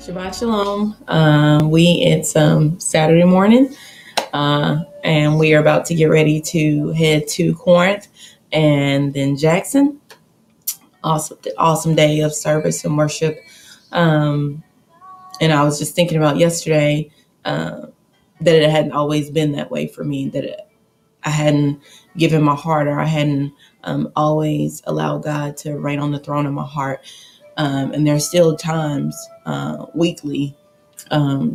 Shabbat Shalom. It's Saturday morning, and we are about to get ready to head to Corinth and then Jackson. Awesome day of service and worship. And I was just thinking about yesterday that it hadn't always been that way for me. I hadn't given my heart, or I hadn't always allowed God to reign on the throne of my heart. And there's still times weekly,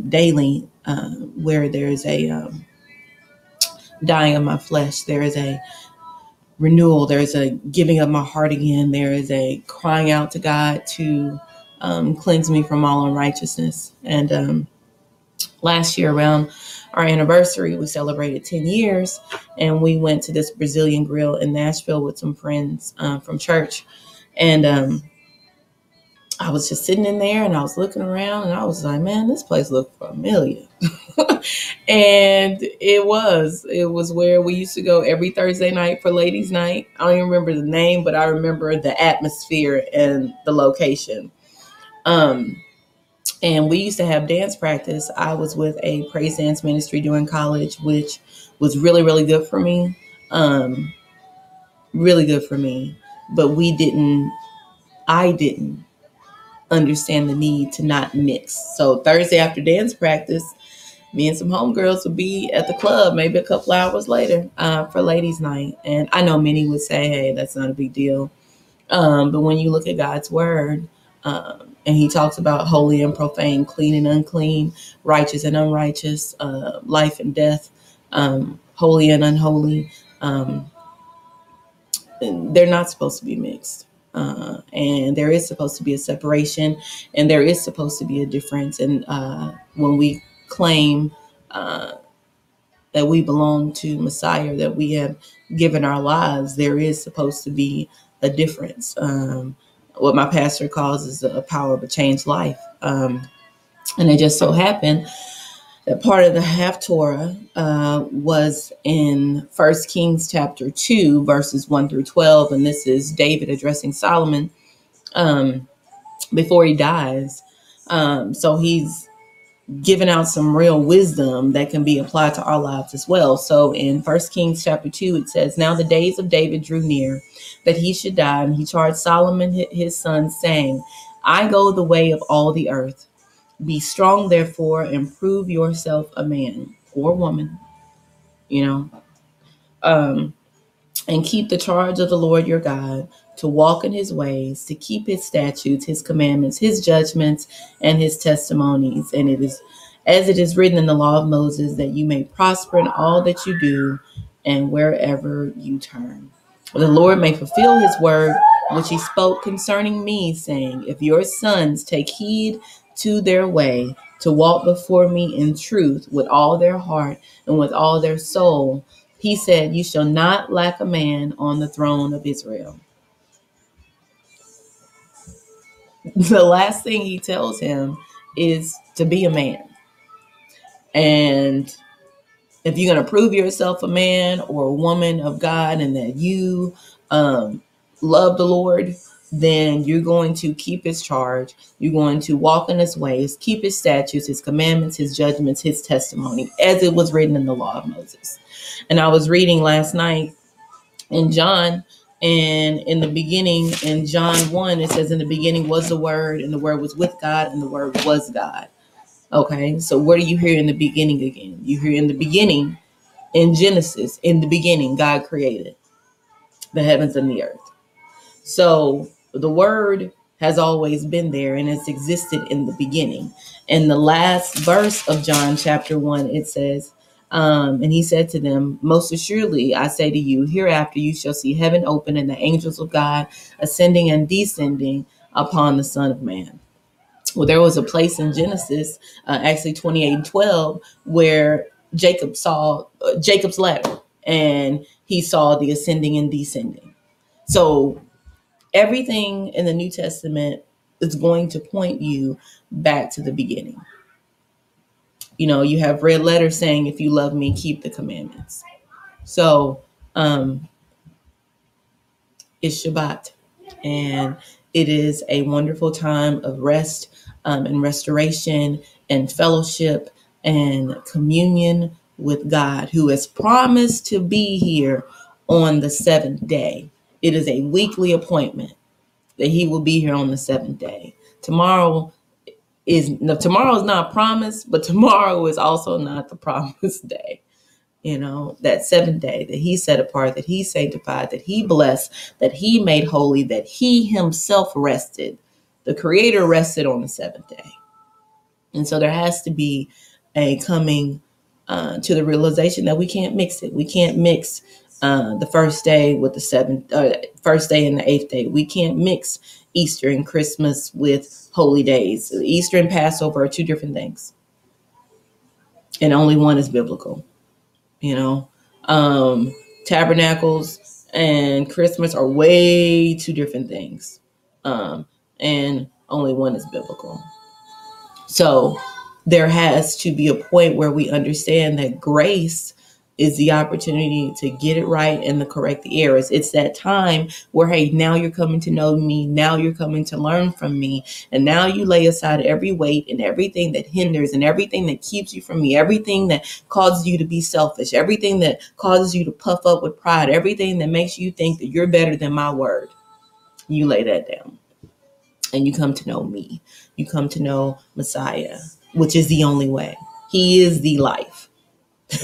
daily, where there's a dying of my flesh. There is a renewal. There is a giving of my heart again. There is a crying out to God to cleanse me from all unrighteousness. And last year around our anniversary, we celebrated 10 years, and we went to this Brazilian grill in Nashville with some friends from church. And I was just sitting in there and I was looking around and I was like, man, this place looked familiar. And it was where we used to go every Thursday night for ladies' night. I don't even remember the name, but I remember the atmosphere and the location. And we used to have dance practice. I was with a praise dance ministry during college, which was really, really good for me. Really good for me. But I didn't understand the need to not mix. So Thursday after dance practice, me and some homegirls would be at the club maybe a couple hours later for ladies' night. And I know many would say, hey, that's not a big deal. But when you look at God's word, and he talks about holy and profane, clean and unclean, righteous and unrighteous, life and death, holy and unholy, they're not supposed to be mixed. And there is supposed to be a separation, and there is supposed to be a difference. And when we claim that we belong to Messiah, that we have given our lives, there is supposed to be a difference. What my pastor calls is the power of a changed life. And it just so happened that part of the Haftorah was in 1 Kings chapter 2, verses 1 through 12. And this is David addressing Solomon before he dies. So he's given out some real wisdom that can be applied to our lives as well. So in 1 Kings chapter 2, it says, now the days of David drew near that he should die. And he charged Solomon his son, saying, I go the way of all the earth. Be strong, therefore, and prove yourself a man or woman, and keep the charge of the Lord your God, to walk in his ways, to keep his statutes, his commandments, his judgments, and his testimonies. And it is as it is written in the law of Moses, that you may prosper in all that you do and wherever you turn. The Lord may fulfill his word, which he spoke concerning me, saying, if your sons take heed to their way, to walk before me in truth with all their heart and with all their soul, he said, you shall not lack a man on the throne of Israel. The last thing he tells him is to be a man. And if you're going to prove yourself a man or a woman of God, and that you love the Lord, then you're going to keep his charge. You're going to walk in his ways, keep his statutes, his commandments, his judgments, his testimony, as it was written in the law of Moses. And I was reading last night in John, and in the beginning, in John 1, it says, in the beginning was the Word, and the Word was with God, and the Word was God. Okay, so what do you hear in the beginning again? You hear in the beginning, in Genesis, in the beginning, God created the heavens and the earth. So the word has always been there, and it's existed in the beginning. In the last verse of John chapter 1, it says, and he said to them, most assuredly, I say to you, hereafter you shall see heaven open and the angels of God ascending and descending upon the Son of Man. Well, there was a place in Genesis, actually 28:12, where Jacob saw Jacob's ladder, and he saw the ascending and descending. So everything in the New Testament is going to point you back to the beginning. You have red letters saying, if you love me, keep the commandments. So it's Shabbat, and it is a wonderful time of rest. and restoration and fellowship and communion with God, who has promised to be here on the seventh day. It is a weekly appointment that he will be here on the seventh day. Tomorrow is not promised, but tomorrow is also not the promised day. That seventh day that he set apart, that he sanctified, that he blessed, that he made holy, that he himself rested. The Creator rested on the seventh day. And so there has to be a coming to the realization that we can't mix it. We can't mix the first day with the first day and the eighth day. We can't mix Easter and Christmas with holy days. Easter and Passover are two different things, and only one is biblical. Tabernacles and Christmas are way two different things, and only one is biblical. So there has to be a point where we understand that grace is the opportunity to get it right and to correct the errors. It's that time where, hey, now you're coming to know me. Now you're coming to learn from me. And now you lay aside every weight and everything that hinders and everything that keeps you from me, everything that causes you to be selfish, everything that causes you to puff up with pride, everything that makes you think that you're better than my word. You lay that down and you come to know me. You come to know Messiah, which is the only way. He is the life.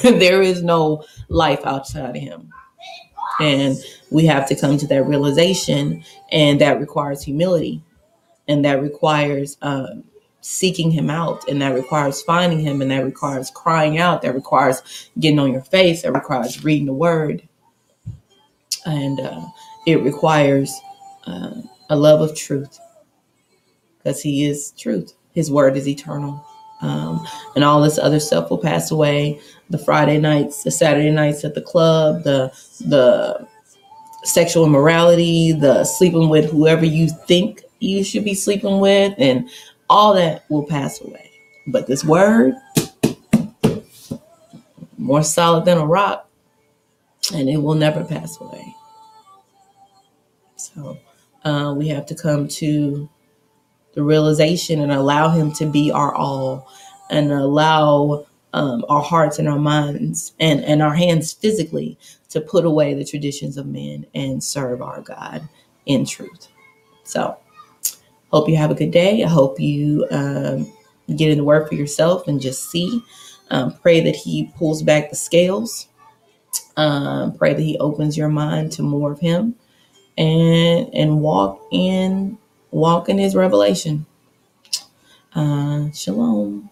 There is no life outside of him. And we have to come to that realization, and that requires humility, and that requires seeking him out, and that requires finding him, and that requires crying out, that requires getting on your face, that requires reading the word, and it requires a love of truth, because he is truth. His word is eternal. And all this other stuff will pass away. The Friday nights, the Saturday nights at the club, the sexual immorality, the sleeping with whoever you think you should be sleeping with, and all that will pass away. But this word, more solid than a rock, and it will never pass away. So we have to come to the realization and allow him to be our all, and allow our hearts and our minds and our hands physically to put away the traditions of men and serve our God in truth. So hope you have a good day. I hope you get in the word for yourself and just see. Pray that he pulls back the scales. Pray that he opens your mind to more of him, and walk in his revelation. Shalom.